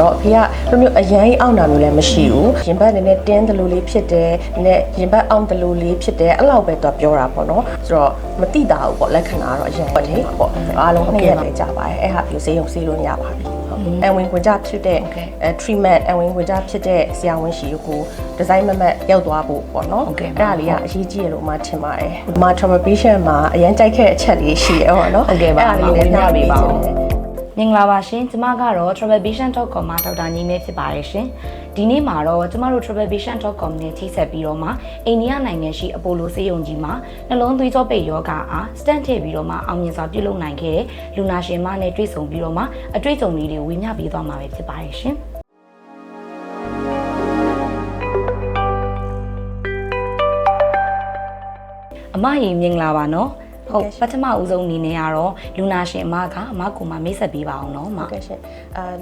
တော့အဖေကလိုမျိုးအရန်အောင်တာမျိုးလည်းမရှိဘူးရင်ဘတ်နည်းနည်းတင်းတယ်လို့လေးဖြစ်တယ်နည်းရင်ဘတ်အောင်တယ်လို့လေးဖြစ်တယ်အဲ့လောက်ပဲသူပြောတာပေါ့နော်ဆိုတော့မတိတာဘူးပေါ့လက္ခဏာတော့အရန်ပေါ့လေပေါ့အားလုံး2ရက်ပဲကြာပါတယ်အဲ့ဟာပြီးဆေးရုံဆေးလို့ရပါပြီအဝင်ဝင်ကြဖြစ်တဲ့ treatment အဝင်ဝင်ကြဖြစ်တဲ့ဆရာဝန်ရှိကို design မမတ်ရောက်သွားဖို့ပေါ့နော်အဲ့ဒါလေးကအရေးကြီးရလို့မှထင်ပါတယ်။မှာ trauma patient မှာအရန်ကြိုက်ခဲ့တဲ့အချက်လေးရှိရပေါ့နော်။အဲ့ဒါလေးလည်းညပေးပါဦး။ မင်္ဂလာပါရှင်ကျမကတော့ travelvision.com မှာဒေါက်တာညီမဲဖြစ်ပါတယ်ရှင်ဒီနေ့မှာတော့ကျမတို့ travelvision.com နဲ့ချိတ်ဆက်ပြီးတော့မှအိန္ဒိယနိုင်ငံရှိအပိုလိုဆေးရုံကြီးမှာနှလုံးသွေးကြောပိတ်ရောဂါအား stent ထည့်ပြီးတော့မှအောင်မြင်စွာပြုလုပ်နိုင်ခဲ့တဲ့လူနာရှင်မနဲ့တွေ့ဆုံပြီးတော့မှအတွေ့အကြုံလေးတွေဝေမျှပေးသွားမှာပဲဖြစ်ပါတယ်ရှင်အမကြီးမင်္ဂလာပါနော်ဟုတ်ပထမဦးဆုံးအနေနဲ့ကတော့လူနာရှင်အမကအမကိုမိတ်ဆက်ပေးပါအောင်နော်ဟုတ်ကဲ့ရှင်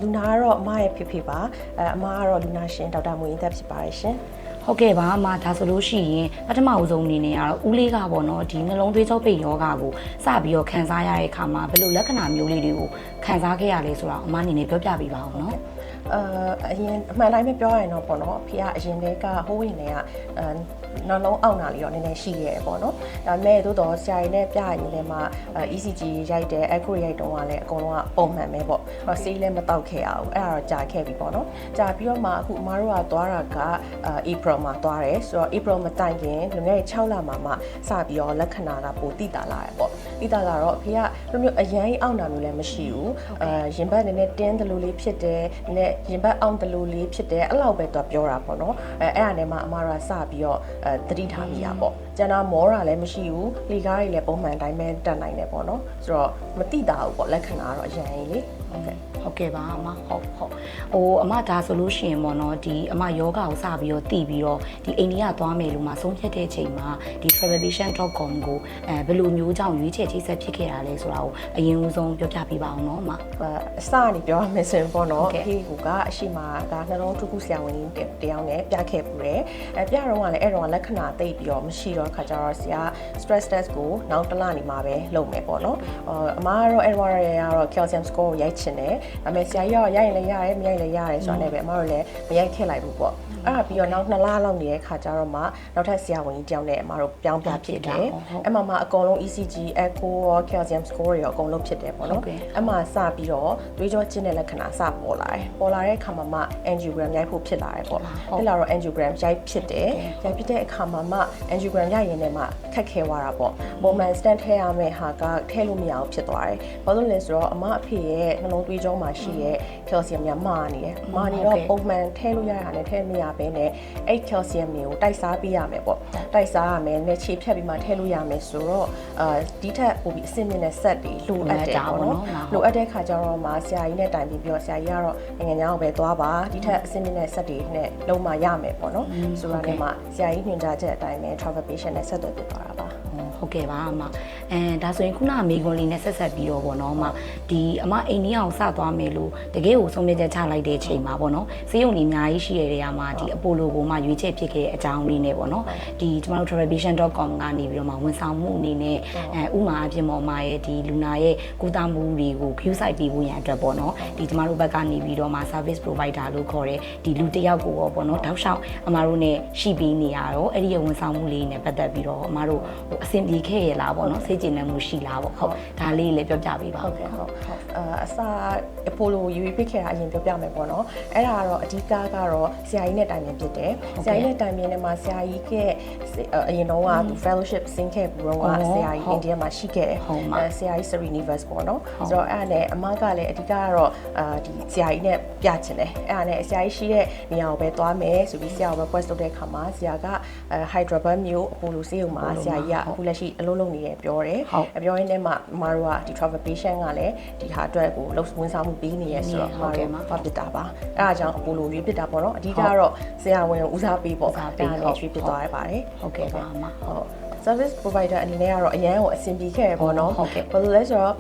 လူနာကတော့အမရဲ့ဖေဖေပါအမကတော့လူနာရှင်ဒေါက်တာမွေးသက်ဖြစ်ပါတယ်ရှင်ဟုတ်ကဲ့ပါအမဒါဆိုလို့ရှိရင်ပထမဦးဆုံးအနေနဲ့ကတော့ဦးလေးကပေါ့နော်ဒီနှလုံးသွေးကြောပိတ်ယောဂါကိုစပြီးတော့ခံစားရတဲ့အခါမှာဘယ်လိုလက္ခဏာမျိုးလေးတွေကိုခံစားခဲ့ရလဲဆိုတော့အမအနေနဲ့ပြောပြပေးပါအောင်နော်အရင်အမှန်တိုင်းပဲပြောရရင်တော့ပေါ့နော်အဖေကအရင်တည်းကဟိုးဝင်နေကနှလုံးအောင့်တာလေးတော့နည်းနည်းရှိရဲပေါ့နော်ဒါပေမဲ့သို့တော့ဆရာကြီးနဲ့ပြရင်လည်းမှ ECG ရိုက်တယ် echo ရိုက်တော့ကလည်းအကုန်လုံးကပုံမှန်ပဲပေါ့ဆေးလည်းမတောက်ခဲ့ရဘူးအဲ့ဒါတော့ကြာခဲ့ပြီပေါ့နော်ကြာပြီးတော့မှအခုအမတို့ကသွားတာကApril မှာသွားတယ်ဆိုတော့ April မတိုင်ခင်လွန်ခဲ့တဲ့6လမှာမှစပြီးတော့လက္ခဏာကပိုတိတာလာတယ်ပေါ့တိတာလာတော့အဖေကလိုမျိုးအရန်အောင့်တာမျိုးလည်းမရှိဘူးရင်ဘတ်နည်းနည်းတင်းတယ်လို့လေးဖြစ်တယ်နည်းရင်ဘတ်အောင်တယ်လို့လေးဖြစ်တယ်အဲ့လောက်ပဲသူပြောတာပေါ့နော်အဲ့ဒါနဲ့မှအမတို့ကစပြီးတော့တတိထားမိရပေါ့ကျန်တာမောတာလည်းမရှိဘူးလီကားတွေလည်းပုံမှန်တိုင်းပဲတက်နိုင်တယ်ပေါ့နော်ဆိုတော့မတိတာဘူးပေါ့လက္ခဏာတော့အရင်ကြီးလေဟုတ်ကဲ့ပါအမဟုတ်ဟိုအမဒါဆိုလို့ရှိရင်ပေါ့နော်ဒီအမယောဂါကိုစပြီးတော့တည်ပြီးတော့ဒီအိန္ဒိယသွားမယ်လို့မှဆုံးဖြတ်တဲ့အချိန်မှာဒီ travelvision.com ကိုဘယ်လိုမျိုးကြောင့်ရွေးချယ်ချိတ်ဆက်ဖြစ်ခဲ့တာလဲဆိုတာကိုအရင်ဦးဆုံးပြောပြပေးပါအောင်နော်အမအစကနေပြောရမယ်ဆိုရင်ပေါ့နော်အဖေကအရှိမကနှလုံးထုခုဆရာဝန်ကြီးတယောက်နဲ့ပြခဲ့ပူတယ်ပြတော့ကလည်းအဲ့တော့လက္ခဏာသိပ်ပြီးတော့မရှိတော့ခါကြတော့ဆရာ stress test ကိုနောက်တစ်လနေမှာပဲလုပ်မယ်ပေါ့နော်အမကတော့အဲ့တော့ရကတော့ calcium score ကိုရိုက်ချင်တယ်ဒါပေမဲ့ဆရာကြီးကရိုက်ရင်လည်းရတယ်မရိုက်လည်းရတယ်ဆိုတာနဲ့ပဲအမတို့လည်းမရိုက်ခဲ့လိုက်ဘူးပေါ့အဲ့ဒါပြီးတော့နောက်2လလောက်နေတဲ့ခါကျတော့မှနောက်ထပ်ဆရာဝန်ကြီးတယောက်နဲ့အမတို့ပြောင်းပြဖြစ်တယ်အဲ့မှာအကုန်လုံး ECG echo ရော calcium score ရောအကုန်လုံးဖြစ်တယ်ပေါ့နော်အဲ့မှာစပြီးတော့သွေးကြောကျဉ်တဲ့လက္ခဏာစပေါ်လာတယ်ပေါ်လာတဲ့အခါမှာangiogram ရိုက်ဖို့ဖြစ်လာတယ်ပေါ့ဖြစ်လာတော့ angiogram ရိုက်ဖြစ်တယ်ရိုက်ဖြစ်တဲ့အခါမှာ angiogram ရိုက်ရင်လည်းခက်ခဲသွားတာပေါ့ပုံမှန် stent ထည့်ရမယ့်ဟာကထည့်လို့မရအောင်ဖြစ်သွားတယ်ဘာလို့လဲဆိုတော့အမအဖေရဲ့နှလုံးသွေးကြောမှာရှိတဲ့ calcium များမာနေတယ်မာနေတော့ပုံမှန်ထည့်လို့ရတာနဲ့ထည့်မရဘဲနဲ့အဲ့ calcium တွေကိုတိုက်စားပေးရမယ်ပေါ့တိုက်စားရမယ်နဲ့ခြေဖြတ်ပြီးမှထည့်လို့ရမယ်ဆိုတော့ဒီထက်ပိုပြီးအဆင့်မြင့်တဲ့ set တွေလိုအပ်တယ်ပေါ့နော်လိုအပ်တဲ့ခါကျတော့မှဆရာကြီးနဲ့တိုင်ပြီးပြောဆရာကြီးကတော့နိုင်ငံခြားကိုပဲသွားပါဒီထက်အဆင့်မြင့်တဲ့ set တွေနဲ့လုံးမရမယ်ပေါ့နော်ဆိုတော့လည်းမှဆရာကြီးညွှန်ကြားချက်အတိုင်းပဲ travel patient နဲ့ဆက်သွယ်ပြသွားတာပါဟုတ်ကဲ့ပါအမဒါဆိုရင်ခုနမိဂွန်လေးနဲ့ဆက်ဆက်ပြီးတော့ဗောနော်အမဒီအမအိန္ဒိယကိုစသွားမယ်လို့တကယ်ကိုဆုံးဖြတ်ချက်ချလိုက်တဲ့အချိန်မှာဗောနော်ဈေးရုံကြီးအများကြီးရှိရတဲ့နေရာမှာဒီအပိုလိုကိုမှရွေးချယ်ဖြစ်ခဲ့တဲ့အကြောင်းလေးနဲ့ဗောနော်ဒီကျမတို့ travelvision.com ကနေပြီးတော့မှဝန်ဆောင်မှုအနေနဲ့ဥမာအဖြစ်ပေါ်မှာရဲ့ဒီလူနာရဲ့ကုသမှုတွေကို view site ပေးဖို့ရန်အတွက်ဗောနော်ဒီကျမတို့ဘက်ကနေပြီးတော့မှ service provider လို့ခေါ်တဲ့ဒီလူတစ်ယောက်ကိုဗောနော်တောက်လျှောက်အမတို့နဲ့ရှိပြီးနေရတော့အဲ့ဒီရဲ့ဝန်ဆောင်မှုလေးနဲ့ပတ်သက်ပြီးတော့အမတို့အဆင်ပြေခဲ့ရလားဗောနော်စိတ်ကျဉ်နေမှုရှိလားဗောဟုတ်ဒါလေးလည်းပြောပြပေးပါဟုတ်ကဲ့ဟုတ်အစအပိုလိုရွေးပြခဲ့တာအရင်ပြောပြမယ်ပေါ့နော်အဲ့ဒါကတော့အဓိကကတော့ဆရာကြီးနဲ့တိုင်ပင်ဖြစ်တယ်ဆရာကြီးနဲ့တိုင်ပင်နေမှာဆရာကြီးကအရင်တော့က fellowship ဆင်းခဲ့ပြီးတော့ဆရာကြီးအိန္ဒိယမှာရှိခဲ့တယ်ဆရာကြီး Srinivas ပေါ့နော်ဆိုတော့အဲ့ဒါနဲ့အမကလည်းအဓိကကတော့ဒီဆရာကြီးနဲ့ပြချင်တယ်အဲ့ဒါနဲ့ဆရာကြီးရှိတဲ့နေရာကိုပဲသွားမယ်ဆိုပြီးဆရာကို request လုပ်တဲ့အခါမှာဆရာက Hyderabad မြို့အပိုလိုဆေးရုံမှာဆရာကြီးကအခုလက်ရှိအလုပ်လုပ်နေတယ်ပြောတယ်ပြောရင်းနဲ့မှအမတို့ကဒီ travel patient ကလည်းဒီဟာအတွက်ကိုဝန်ဆောင်မှုပေးနေရဆိုတော့အမတို့ဖတ်ပြတာပါအဲ့ဒါကြောင့်အပိုလိုရွေးပြတာပေါ့နော်အဓိကတော့ဆရာဝန်ဦးစားပေးပေါ့ဒါနဲ့ရွေးပြသွားရပါတယ်ဟုတ်ကဲ့ပါအမဟုတ် service provider အနေနဲ့ကတော့အရန်ကိုအဆင်ပြေခဲ့ပေါ့နော် ဟုတ်ကဲ့ ဘာလို့လဲဆိုတော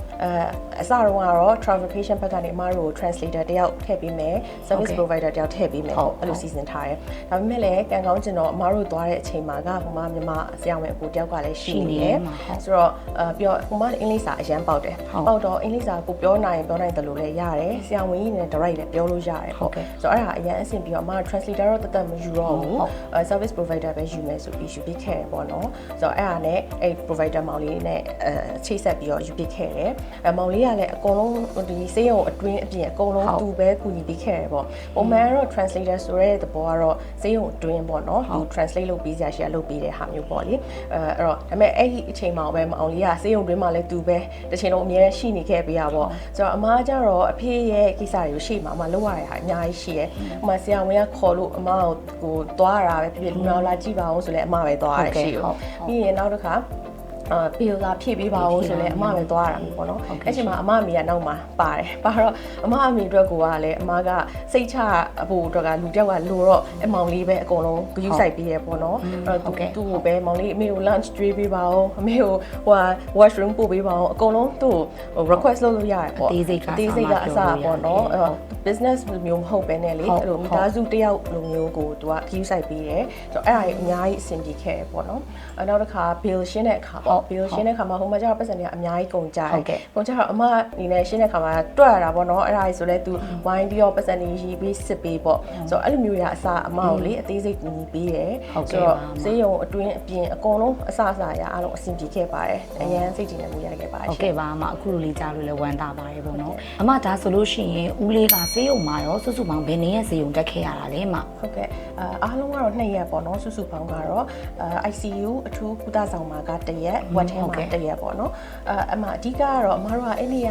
့အစတော့ကတော့ travelcation ဘက်ကနေအမတို့ translator တယောက်ထည့်ပေးမယ် service provider တယောက်ထည့်ပေးမယ်ပေါ့အဲ့လိုစီစဉ်ထားတယ်ဒါပေမဲ့လည်းကံကောင်းကျင်တော့အမတို့သွားတဲ့အချိန်မှာကဟိုမှာမြန်မာဆရာဝန်အကိုတယောက်ကလည်းရှိနေတယ်ဆိုတော့ပြောဟိုမှာအင်္ဂလိပ်စာအရန်ပေါက်တယ်ပေါက်တော့အင်္ဂလိပ်စာကိုပြောနိုင်တယ်လို့လည်းရတယ်ဆရာဝန်ကြီးနဲ့ direct လည်းပြောလို့ရတယ်ပေါ့ဆိုတော့အဲ့ဒါအရန်အဆင်ပြီးတော့အမ translator တော့တသက်မယူတော့ဘူး service provider ပဲယူမယ်ဆိုပြီးယူပြီးခဲ့တယ်ပေါ့နော်ဆိုတော့အဲ့ဒါနဲ့အဲ့ provider မောင်လေးနဲ့ချိတ်ဆက်ပြီးတော့ယူပြီးခဲ့တယ်မောင်လေးကလည်းအကုန်လုံးဒီစေးရုံအတွင်းအပြင်အကုန်လုံးသူပဲကူညီပြီးခဲ့တယ်ပေါ့ပုံမှန်ကတော့ translator ဆိုတဲ့သဘောကတော့စေးရုံအတွင်းပေါ့နော်သူ translate လုပ်ပြီးစရာရှိရလုပ်ပြီးတဲ့ဟာမျိုးပေါ့လေအဲ့တော့ဒါပေမဲ့အဲ့ဒီအချိန်မှာပဲမောင်လေးကစေးရုံအတွင်းမှာလည်းသူပဲတစ်ချိန်လုံးအမြဲရှိနေခဲ့ပေးရပေါ့ဆိုတော့အမားကျတော့အဖေရဲ့ကိစ္စတွေကိုရှေ့မှာလုပ်ရတဲ့ဟာအများကြီးရှိတယ်ဥပမာဆရာဝန်ကခေါ်လို့အမကိုသွားရတာပဲဖြစ်ဖြစ်လူနာလာကြည့်ပါအောင်ဆိုလဲအမပဲသွားရတယ်ရှိကိုပြီးရင်နောက်တစ်ခါပြေလာဖြည့်ပေးပါဦးဆိုလဲအမပဲသွားရတာမျိုးပေါ့နော်အဲ့ချိန်မှာအမအမေကနောက်မှာပါတယ်ပါတော့အမအမေအတွက်ကလည်းအမကစိတ်ချအဖို့အတွက်ကလူတယောက်ကလိုတော့အမောင်လေးပဲအကုန်လုံးဂရုစိုက်ပေးရပေါ့နော်အဲ့တော့သူ့ကိုပဲမောင်လေးအမေကို lunch ကျွေးပေးပါဦးအမေကိုဟို washroom ပို့ပေးပါဦးအကုန်လုံးသူ့ကို request လုပ်လို့ရတယ်ပေါ့အသေးစိတ်ကအစားပေါ့နော် business မျိုးမဟုတ်ပဲနဲ့လေအဲ့လိုမိသားစုတယောက်လိုမျိုးကိုသူက view site ပေးတယ်ဆိုတော့အဲ့ဒါကြီးအများကြီးအဆင်ပြေခဲ့ပေါ့နော်နောက်တစ်ခါ bill ရှင်းတဲ့အခါပေါ့ bill ရှင်းတဲ့အခါမှာဟိုမှာကျတော့ပတ်စံတွေကအများကြီးကုန်ကြတယ်ကုန်ကြတော့အမအနေနဲ့ရှင်းတဲ့အခါမှာတွက်ရတာပေါ့နော်အဲ့ဒါကြီးဆိုလဲသူဝိုင်းပြီးတော့ပတ်စံတွေရေးပြီးစစ်ပေးပေါ့ဆိုတော့အဲ့လိုမျိုးရအစားအမကိုလေအသေးစိတ်ကူညီပေးတယ်ဆိုတော့ဈေးရုံအတွင်းအပြင်အကုန်လုံးအစားအစာရအားလုံးအဆင်ပြေခဲ့ပါတယ်အရန်စိတ်ကြည်နေမှုရခဲ့ပါတယ်ဟုတ်ကဲ့ပါအမအခုလိုလေးကြားလို့လည်းဝမ်းသာပါတယ်ပေါ့နော်အမဒါဆိုလို့ရှိရင်ဦးလေးကဈေးရုံမှာရောစုစုပေါင်းဘယ်နည်းရဲ့ဈေးရုံတက်ခဲ့ရတာလဲအမဟုတ်ကဲ့အားလုံးကတော့2ရက်ပေါ့နော်စုစုပေါင်းကတော့ICU အထူးကုသဆောင်မှာက1ရက်ဝက်ထဲမှာ1ရက်ပေါ့နော်အမှအဓိကကတော့အမတို့ကအဲ့ဒီက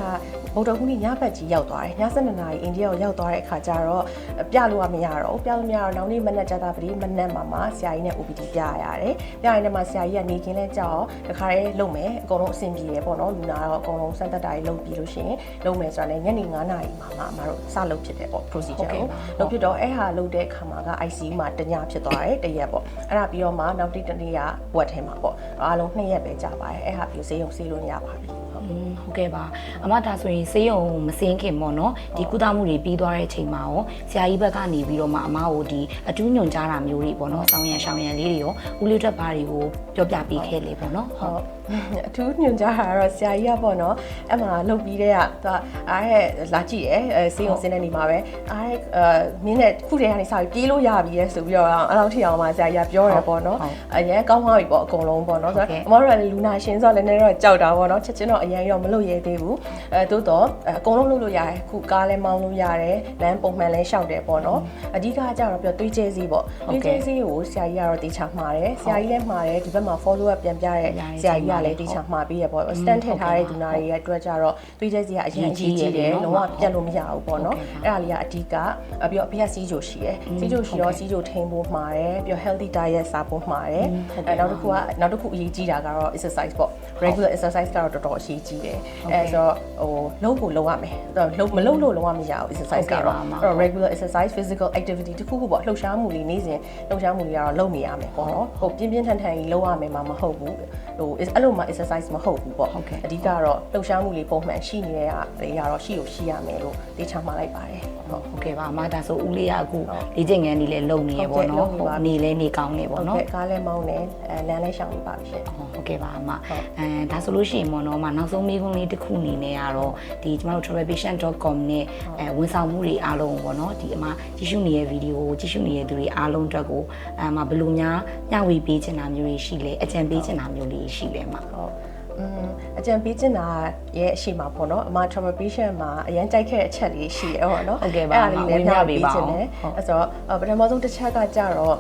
ဗုဒ္ဓဟူးနေ့ညဘက်ကြီးရောက်သွားတယ်ည7:00နာရီအိန္ဒိယကိုရောက်သွားတဲ့အခါကျတော့ပြလို့မရတော့ဘူးပြလို့မရတော့နောက်နေ့မနက်ကျတာပမနက်မှာဆရာကြီးနဲ့ OPD ပြရတယ်ပြရင်လည်းမှဆရာကြီးကနေခင်းလဲကြောက်တခါလေးလုပ်မယ်အကုန်လုံးအဆင်ပြေရပေါ့နော်လူနာတော့အကုန်လုံးစမ်းသက်တာကြီးလုပ်ပြီးလို့ရှိရင်လုပ်မယ်ဆိုတာလည်းညနေ9:00နာရီမှာအမတို့စလုပ်ဖြစ်တယ်ပေါ့ procedure ကိုလုပ်ဖြစ်တော့အဲ့ဟာလုပ်တဲ့အခါမှာက ICU မှာတညဖြစ်သွားတယ်1ရက်ပေါ့အဲ့ဒါပြီးတော့မှနောက်တစ်နေ့ကဝက်ထဲမှာပေါ့အားလုံး2ရက်ပဲကြာပါတယ်အဲ့ဟာပြီးဆေးရုံဆေးလို့ရပါပြီဟုတ်ကဲ့ပါအမဒါဆိုရင်ဆေးရုံမစင်းခင်ပေါ့နော်ဒီကုသမှုတွေပြီးသွားတဲ့အချိန်မှာရောဆရာကြီးဘက်ကနေပြီးတော့မှအမကိုဒီအထူးညွှန်ကြားတာမျိုးတွေပေါ့နော်ဆောင်ရန်ရှောင်ရန်လေးတွေရောဦးလေးတက်ပါတွေကိုပြောပြပေးခဲ့လေပေါ့နော်ဟုတ်အထူးညွှန်ကြားတာတော့ဆရာကြီးကပေါ့နော်အဲ့မှာလုပ်ပြီးတဲ့ကသူအားရဲ့လာကြည့်ရယ်ဆေးရုံစင်းတဲ့နေမှာပဲအားရဲ့မင်းနဲ့ခုတည်းကနေစပြီးပြေးလို့ရပြီရဲ့ဆိုပြီးတော့အဲ့လောက်ထိအောင်မှဆရာကြီးကပြောရပေါ့နော်အရင်ကောင်းသွားပြီပေါ့အကုန်လုံးပေါ့နော်ဆိုတော့အမတို့ကလည်းလူနာရှင်းဆိုတော့လည်းနည်းတော့ကြောက်တာပေါ့နော်ချက်ချင်းတော့အရင်ရောမလုပ်ရသေးဘူးသို့တော့အကုန်လုံးလုပ်လို့ရတယ်ခုကားလည်းမောင်းလို့ရတယ်လမ်းပုံမှန်လည်းရှောက်တယ်ပေါ့နော်အဓိကကျတော့ပြောသွေးကျဲစည်းပေါ့သွေးကျဲစည်းကိုဆရာကြီးကတော့တေချာမှားတယ်ဆရာကြီးလည်းမှားတယ်ဒီဘက်မှာ follow up ပြန်ပြတဲ့ဆရာကြီးကလည်းတေချာမှားပြီးရပေါ့ stand ထည့်ထားတဲ့ဒီနာတွေရဲ့အတွက်ကြတော့သွေးကျဲစည်းကအရင်ကြီးကြီးတယ်လုံးဝပြတ်လို့မရဘူးပေါ့နော်အဲ့ဒါလေးကအဓိကပြီးတော့အဖေကစီးကြိုရှိတယ်စီးကြိုရှိရောစီးကြိုထိန်းဖို့မှားတယ်ပြီးတော့ healthy diet စားဖို့မှားတယ်နောက်တစ်ခုအရေးကြီးတာကတော့ exercise ပေါ့ regular exercise ကတော့တော်တော်အရေးကြီးတယ်အဲဆိုတော့လုံးကိုလုံးရမယ်မလုံးလို့လုံးဝမရဘူး exercise ကတော့ regular exercise physical activity တခုခုပေါ့လှုပ်ရှားမှုလေးနေ့စဉ်လှုပ်ရှားမှုလေးကတော့လုပ်နေရမယ်ပေါ့နော်ဟိုပြင်းပြင်းထန်ထန်ကြီးလုပ်ရမယ်မှာမဟုတ်ဘူးဟိုအဲ့လိုမှ exercise မဟုတ်ဘူးပေါ့အဓိကတော့လှုပ်ရှားမှုလေးပုံမှန်ရှိနေတဲ့နေရာတော့ရှိရမယ်လို့တေချာမှလိုက်ပါတယ်ဟုတ်ကဲ့ပါအမဒါဆိုဦးလေးကအခုလေ့ကျင့်ခန်းလေးလည်းလုပ်နေရပေါ့နော်နေလည်းနေကောင်းနေပေါ့နော်ကားလည်းမောင်းနေလမ်းလည်းရှောင်နေပါပြီရှင်ဟုတ်ကဲ့ပါအမဒါဆိုလို့ရှိရင်ပေါ့နော်အမနောက်ဆုံးမေးခွန်းလေးတစ်ခုအနေနဲ့ကတော့ဒီကျမတို့ travelpatient.com နဲ့ဝန်ဆောင်မှုတွေအားလုံးပေါ့နော်ဒီအမကြည့်ရှုနေတဲ့ဗီဒီယိုကိုကြည့်ရှုနေတဲ့သူတွေအားလုံးအတွက်ကိုအမဘယ်လိုများမျှဝေပေးချင်တာမျိုးတွေရှိလဲအကြံပေးချင်တာမျိုးတွေရှိလဲအမဟုတ်အကြံပေးချင်တာရဲ့အရှိမှာပေါ့နော်အမ travel patient မှာအရင်ကြိုက်ခဲ့တဲ့အချက်လေးရှိရဟုတ်နော်အဲ့ဒါလေးလည်းမျှပေးပါအောင်အဲ့ဆိုတော့ပထမဆုံးတစ်ချက်ကကြတော့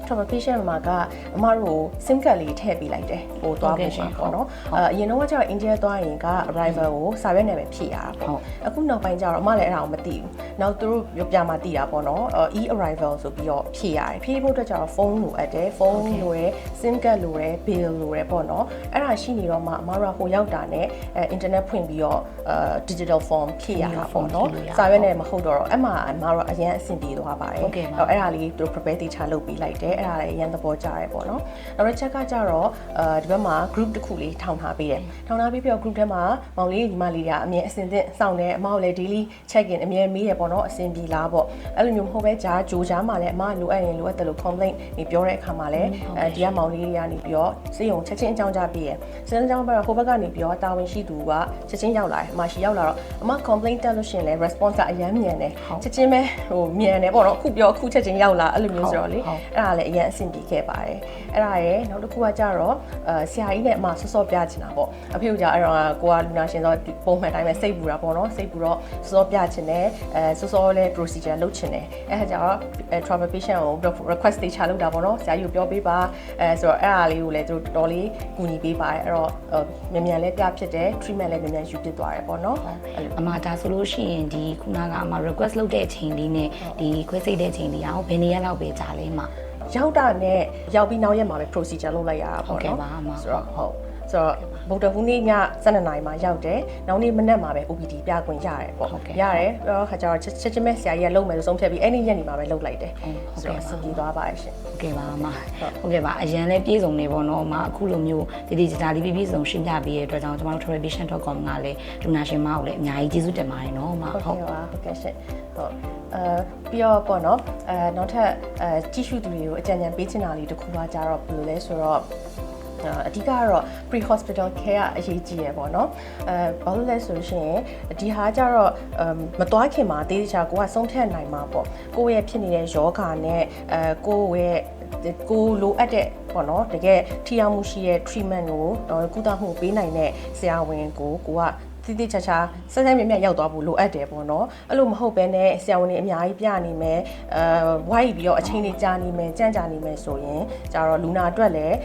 travel patient မှာကအမတို့ SIM card လေးထည့်ပေးလိုက်တယ်ဟိုသွားဖို့ပေါ့နော်အရင်တော့ကျတော့ India သွားရင်က arrival ကိုစာရွက်နဲ့ပဲဖြည့်ရတာပေါ့အခုနောက်ပိုင်းကျတော့အမလည်းအဲ့ဒါကိုမသိဘူးနောက်သူတို့ပြမှသိတာပေါ့နော် e arrival ဆိုပြီးတော့ဖြည့်ရတယ်ဖြည့်ဖို့အတွက်ကျတော့ဖုန်းလိုအပ်တယ်ဖုန်းလိုရယ် SIM card လိုရယ် bill လိုရယ်ပေါ့နော်အဲ့ဒါရှိနေတော့မှအမတို့ဟိုရောက်တာနဲ့ internet ဖွင့်ပြီးတော့digital form ဖြည့်ရတာပေါ့နော်စာရွက်နဲ့မဟုတ်တော့အဲ့မှာအမတို့အရင်အဆင်ပြေသွားပါတယ်အဲ့ဒါလေးသူတို့ prepare တေချာလုပ်ပေးလိုက်တယ် တယ်အဲ့ဒါလည်းအရင်သဘောကျတယ်ပေါ့နော်နောက်တစ်ချက်ကကြတော့ဒီဘက်မှာ group တစ်ခုလေးထောင်ထားပေးတယ်ထောင်ထားပြီးတော့ group ထဲမှာမောင်လေးညီမလေးတွေကအမြဲအစင်သင့်စောင့်တယ်အမကိုလည်း daily check in အမြဲမေးရပေါ့နော်အဆင်ပြေလားပေါ့အဲ့လိုမျိုးမဟုတ်ပဲဂျာဂျိုဂျာမှာလည်းအမလိုအပ်ရင်လိုအပ်တယ်လို့ complaint နေပြောတဲ့အခါမှာလည်းဒီကမောင်လေးတွေကနေပြီးတော့စေယုံချက်ချင်းအကြောင်းကြားပေးရစေယုံအကြောင်းပြတော့ဟိုဘက်ကနေပြီးတော့တာဝန်ရှိသူကချက်ချင်းရောက်လာတယ်အမရှိရောက်လာတော့အမ complaint တက်လို့ရှိရင်လည်း response ကအရမ်းမြန်တယ်ချက်ချင်းပဲဟိုမြန်တယ်ပေါ့နော်အခုပြောအခုချက်ချင်းရောက်လာအဲ့လိုမျိုးဆိုတော့လေအဲ့ဒါလည်းအရန်အဆင်ပြေခဲ့ပါတယ်အဲ့ဒါရယ်နောက်တစ်ခုကကြတော့ဆရာကြီးနဲ့အမစောစောပြချင်တာပေါ့အဖေကကြအဲ့တော့ကိုကလူနာရှင်ဆိုပုံမှန်တိုင်းပဲစိတ်ပူတာပေါ့နော်စိတ်ပူတော့စောစောပြချင်တယ်စောစောလေး procedure လုပ်ချင်တယ်အဲ့ဒါကြတော့ travel patient ကို request တွေချလုပ်တာပေါ့နော်ဆရာကြီးကိုပြောပေးပါဆိုတော့အဲ့ဒါလေးကိုလည်းသူတို့တော်လေးကူညီပေးပါတယ်အဲ့တော့မြန်မြန်လေးပြဖြစ်တယ် treatment လည်းမြန်မြန်ယူဖြစ်သွားတယ်ပေါ့နော်အမဒါဆိုလို့ရှိရင်ဒီခုနကအမ request လုပ်တဲ့အချိန်လေးနဲ့ဒီခွဲစိတ်တဲ့အချိန်လေးအောင်ဘယ်နေရာလောက်ပဲကြာလဲမှာရောက်တာနဲ့ရောက်ပြီးနောက်ရက်မှာပဲ procedure လုပ်လိုက်ရတာပေါ့နော်ဆိုတော့ဟုတ်ဆိုတော့ဗုဒ္ဓဟူးနေ့ည12နာရီမှာရောက်တယ်နောက်နေ့မနက်မှာပဲ OPD ပြခွင့်ရတယ်ပေါ့ရတယ်ခါကျတော့ချက်ချင်းပဲဆရာကြီးကလုပ်မယ်လို့ဆုံးဖြတ်ပြီးအဲ့ဒီရက်နေမှာပဲလုပ်လိုက်တယ်ဆိုတော့အဆင်ပြေသွားပါတယ်ရှင်ဟုတ်ကဲ့ပါအမဟုတ်ကဲ့ပါအရန်လည်းပြေဆုံးနေပေါ့နော်အမအခုလိုမျိုးဒီဂျာလေးပြည့်စုံရှင်းပြပေးတဲ့အတွက်ကြောင့်ကျွန်တော်တို့ travelpatient.com ကလည်းလူနာရှင်မကိုလည်းအများကြီးကျေးဇူးတင်ပါတယ်နော်အမဟုတ်ကဲ့ပါဟုတ်ကဲ့ရှင်ဟုတ်ပြီးတော့ပေါ့နော်နောက်ထပ်ကြည့်ရှုသူတွေကိုအကြံဉာဏ်ပေးချင်တာလေးတစ်ခုပါကြတော့ဘယ်လိုလဲဆိုတော့အဓိကကတော့ pre hospital care အရေးကြီးရပေါ့နော်ဘာလို့လဲဆိုရှင်ဒီဟာကြတော့မသွားခင်မှာတေးချာကိုကဆုံးဖြတ်နိုင်မှာပေါ့ကိုယ့်ရဲ့ဖြစ်နေတဲ့ယောဂါနဲ့ကိုယ့်ရဲ့ကိုလိုအပ်တဲ့ပေါ့နော်တကယ်ထိရောက်မှုရှိတဲ့ treatment ကိုကုသမှုပေးနိုင်တဲ့ဆရာဝန်ကိုကတိတိကျကျဆက်ဆက်မြတ်မြတ်ရောက်သွားဖို့လိုအပ်တယ်ပေါ့နော်အဲ့လိုမဟုတ်ဘဲနဲ့ဆရာဝန်တွေအများကြီးပြနေမယ်ဝိုက်ပြီးတော့အချိန်တွေကြာနေမယ်ကြန့်ကြာနေမယ်ဆိုရင်ကျတော့လူနာအတွက်လည်း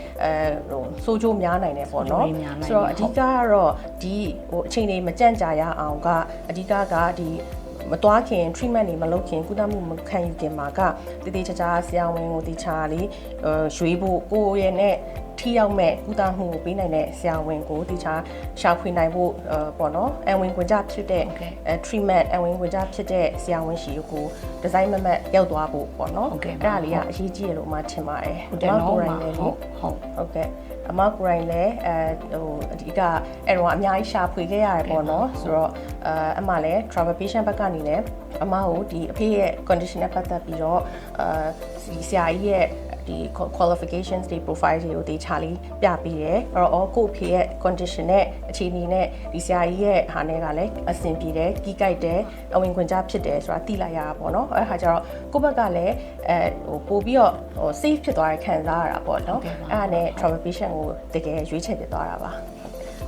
ဟိုစိုးချိုးများနိုင်တယ်ပေါ့နော်ဆိုတော့အဓိကကတော့ဒီဟိုအချိန်တွေမကြန့်ကြာရအောင်ကအဓိကကဒီမသွားခင် treatment တွေမလုပ်ခင်ကုသမှုမခံယူခင်မှာကတိတိကျကျဆရာဝန်ကိုတခြားလေးရွေးဖို့ကိုယ့်ရဲ့နဲ့ထိရောက်မဲ့ကုသမှုကိုပေးနိုင်တဲ့ဆရာဝန်ကိုတခြားရှာဖွေနိုင်ဖို့ပေါ့နော်အဝင်ခွင့်ကြဖြစ်တဲ့ treatment အဝင်ခွင့်ကြဖြစ်တဲ့ဆရာဝန်ရှိကို design မမတ်ရောက်သွားဖို့ပေါ့နော်အဲ့ဒါလေးကအရေးကြီးရလို့မှထင်ပါတယ်ဟုတ်တယ်နော်ဟုတ်ကဲ့အမကိုရိုင်းလည်းဟိုအဓိကအဲ့တော့အများကြီးရှာဖွေခဲ့ရတယ်ပေါ့နော်ဆိုတော့အမလည်း travel patient ဘက်ကနေလည်းအမကိုဒီအဖေရဲ့ condition နဲ့ပတ်သက်ပြီးတော့ဒီဆရာကြီးရဲ့ဒီ qualifications တွေ profile တွေကိုတေချာလေးပြပေးတယ်အဲ့တော့ကို့ဖေရဲ့ condition နဲ့အခြေအနေနဲ့ဒီဆရာကြီးရဲ့ဟာနဲ့ကလည်းအဆင်ပြေတယ်ကြီးကြိုက်တယ်အဝင်ခွင့်ကြဖြစ်တယ်ဆိုတာသိလိုက်ရတာပေါ့နော်အဲ့ခါကျတော့ကို့ဘက်ကလည်းဟိုပို့ပြီးတော့ဟို safe ဖြစ်သွားတဲ့ခံစားရတာပေါ့နော်အဲ့ဒါနဲ့ travel patient ကိုတကယ်ရွေးချယ်ပြသွားတာပါ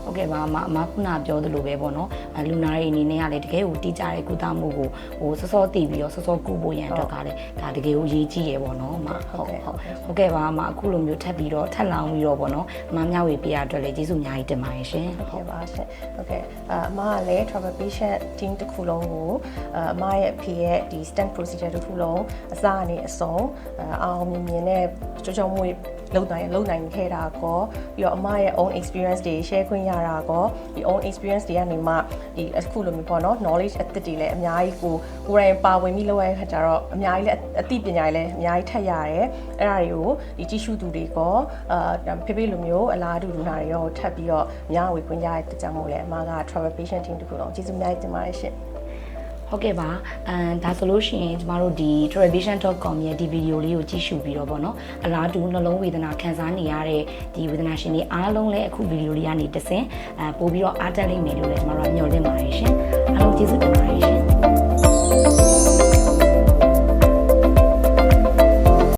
ဟုတ်ကဲ့ပါအမခုနပြောသလိုပဲပေါ့နော်လူနာတွေအနေနဲ့ကလည်းတကယ်ကိုတိကျတဲ့ကုသမှုကိုဟိုစောစောတည်ပြီးတော့စောစောကုဖို့ရန်အတွက်ကလည်းဒါတကယ်ကိုရေးကြည့်ရပေါ့နော်အမဟုတ်ကဲ့ပါအမအခုလိုမျိုးထပ်ပြီးတော့ထပ်လောင်းပြီးတော့ပေါ့နော်အမမျှဝေပေးရအတွက်လည်းကျေးဇူးအများကြီးတင်ပါတယ်ရှင်ဟုတ်ကဲ့ပါရှင်ဟုတ်ကဲ့အမကလည်း travel patient team တစ်ခုလုံးကိုအမရဲ့အဖေရဲ့ဒီ stent procedure တစ်ခုလုံးအစအနေအဆုံးအောင်မြင်မြင်နဲ့ကြောမွေးလုံနိုင်ခဲ့တာကောပြီးတော့အမရဲ့ own experience တွေ share ခွင့်ရတာကောဒီ own experience တွေကနေမှဒီအခုလိုမျိုးပေါ့နော် knowledge အသစ်တွေလည်းအများကြီးကိုယ်တိုင်ပါဝင်ပြီးလုပ်ရတဲ့ခါကျတော့အများကြီးလည်းအသိပညာတွေလည်းအများကြီးထပ်ရတယ်အဲ့ဒါတွေကိုဒီကြည့်ရှုသူတွေကောဖေဖေလိုမျိုးအလားတူလူနာတွေရောထပ်ပြီးတော့အများဝေခွင့်ရတဲ့တကြောင်မို့လဲအမက travel patient team တခုလုံးကျေးဇူးအများကြီးတင်ပါတယ်ရှင်ဟုတ်ကဲ့ပါဒါဆိုလို့ရှိရင်ကျမတို့ဒီ travelpatient.com ရဲ့ဒီဗီဒီယိုလေးကိုကြည့်ရှုပြီးတော့ပေါ့နော်အလားတူနှလုံးဝေဒနာခံစားနေရတဲ့ဒီဝေဒနာရှင်တွေအားလုံးလည်းအခုဗီဒီယိုလေးကနေတဆင့်ပို့ပြီးတော့အားတက်လိမ့်မယ်လို့လည်းကျမတို့မျှော်လင့်ပါတယ်ရှင်အားလုံးကျေးဇူးတင်ပါတယ်ရှင်